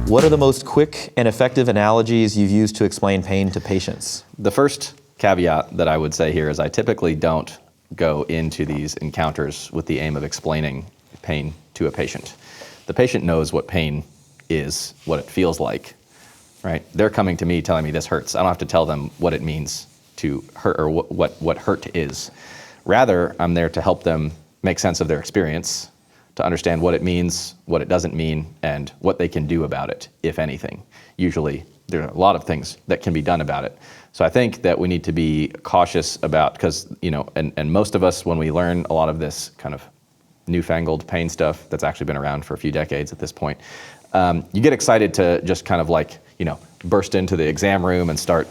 What are the most quick and effective analogies you've used to explain pain to patients? The first caveat that I would say here is I typically don't go into these encounters with the aim of explaining pain to a patient. The patient knows what pain is, what it feels like, right? They're coming to me telling me this hurts. I don't have to tell them what it means to hurt or what hurt is. Rather, I'm there to help them make sense of their experience, to understand what it means, what it doesn't mean, and what they can do about it, if anything. Usually, there are a lot of things that can be done about it. So I think that we need to be cautious about, because, and most of us, when we learn a lot of this kind of newfangled pain stuff that's actually been around for a few decades at this point, you get excited to just kind of like, burst into the exam room and start,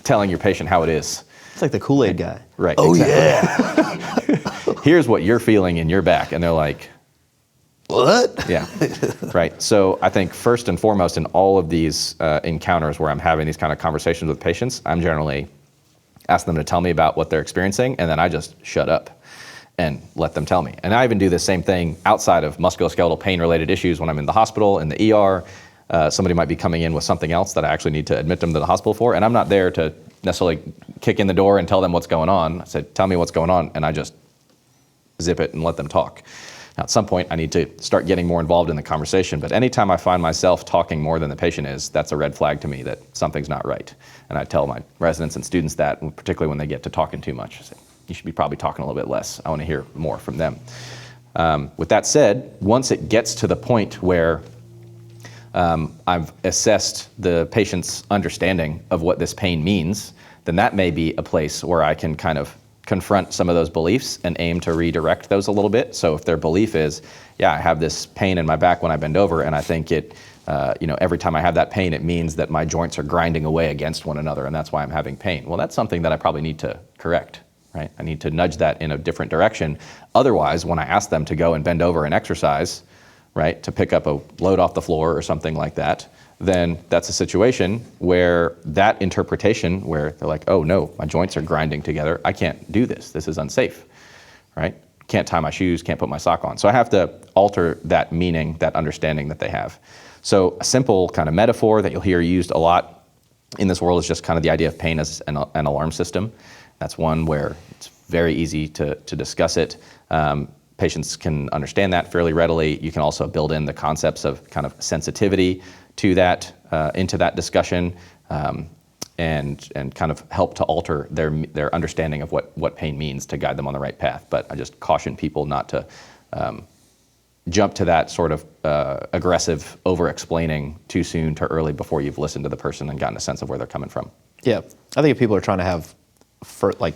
telling your patient how it is. It's like the Kool-Aid guy. Right. Oh, exactly. yeah. Here's what you're feeling in your back. And they're like, what? Yeah, right. So I think first and foremost in all of these encounters where I'm having these kind of conversations with patients, I'm generally asking them to tell me about what they're experiencing, and then I just shut up and let them tell me. And I even do the same thing outside of musculoskeletal pain-related issues when I'm in the hospital, in the ER. Somebody might be coming in with something else that I actually need to admit them to the hospital for, and I'm not there to necessarily kick in the door and tell them what's going on. I said, tell me what's going on, and I just zip it and let them talk. Now, at some point, I need to start getting more involved in the conversation, but anytime I find myself talking more than the patient is, that's a red flag to me that something's not right. And I tell my residents and students that, particularly when they get to talking too much. I say, you should be probably talking a little bit less. I want to hear more from them. With that said, once it gets to the point where I've assessed the patient's understanding of what this pain means, then that may be a place where I can kind of confront some of those beliefs and aim to redirect those a little bit. So if their belief is, yeah, I have this pain in my back when I bend over, and I think it, every time I have that pain, it means that my joints are grinding away against one another, and that's why I'm having pain. Well, that's something that I probably need to correct, right? I need to nudge that in a different direction. Otherwise, when I ask them to go and bend over and exercise, right, to pick up a load off the floor or something like that, then that's a situation where that interpretation, where they're like, oh no, my joints are grinding together, I can't do this, this is unsafe, right? Can't tie my shoes, can't put my sock on. So I have to alter that meaning, that understanding that they have. So a simple kind of metaphor that you'll hear used a lot in this world is just kind of the idea of pain as an alarm system. That's one where it's very easy to discuss it. Patients can understand that fairly readily. You can also build in the concepts of kind of sensitivity to that, into that discussion, and kind of help to alter their understanding of what pain means to guide them on the right path. But I just caution people not to jump to that sort of aggressive over-explaining too soon, too early, before you've listened to the person and gotten a sense of where they're coming from. Yeah, I think if people are trying to have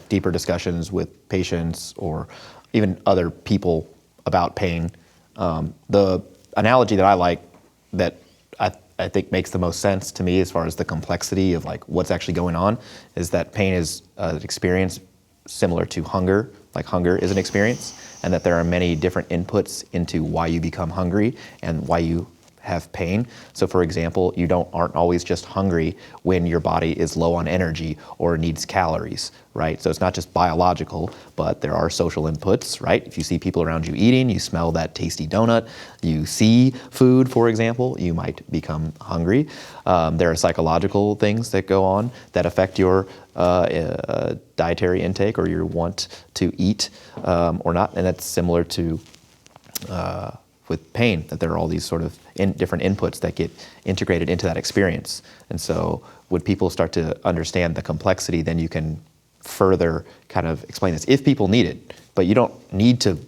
deeper discussions with patients or even other people about pain, the analogy that I like, that I think makes the most sense to me as far as the complexity of what's actually going on, is that pain is an experience similar to hunger, like hunger is an experience, and that there are many different inputs into why you become hungry and why you have pain. So for example, you aren't always just hungry when your body is low on energy or needs calories, right? So it's not just biological, but there are social inputs, right? If you see people around you eating, you smell that tasty donut, you see food, for example, you might become hungry. There are psychological things that go on that affect your dietary intake or your want to eat or not, and that's similar to with pain, that there are all these sort of different inputs that get integrated into that experience. And so when people start to understand the complexity, then you can further kind of explain this if people need it. But you don't need to,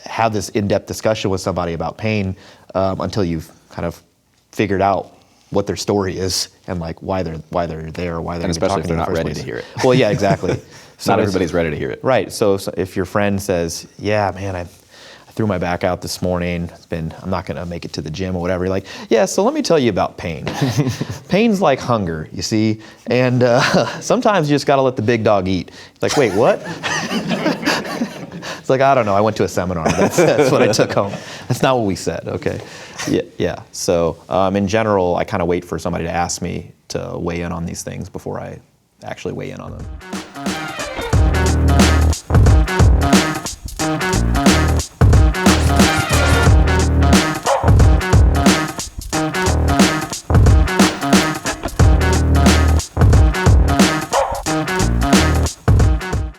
have this in-depth discussion with somebody about pain until you've kind of figured out what their story is and why they're there, why they're and especially talking if they're not ready place. to hear it. Well, yeah, exactly. So not everybody's ready to hear it. Right. So if your friend says, yeah, man, I threw my back out this morning, I'm not going to make it to the gym or whatever. You're like, yeah, so let me tell you about pain. Pain's like hunger, you see, and sometimes you just got to let the big dog eat. It's like, wait, what? It's like, I don't know, I went to a seminar. That's what I took home. That's not what we said, okay. Yeah. So in general, I kind of wait for somebody to ask me to weigh in on these things before I actually weigh in on them.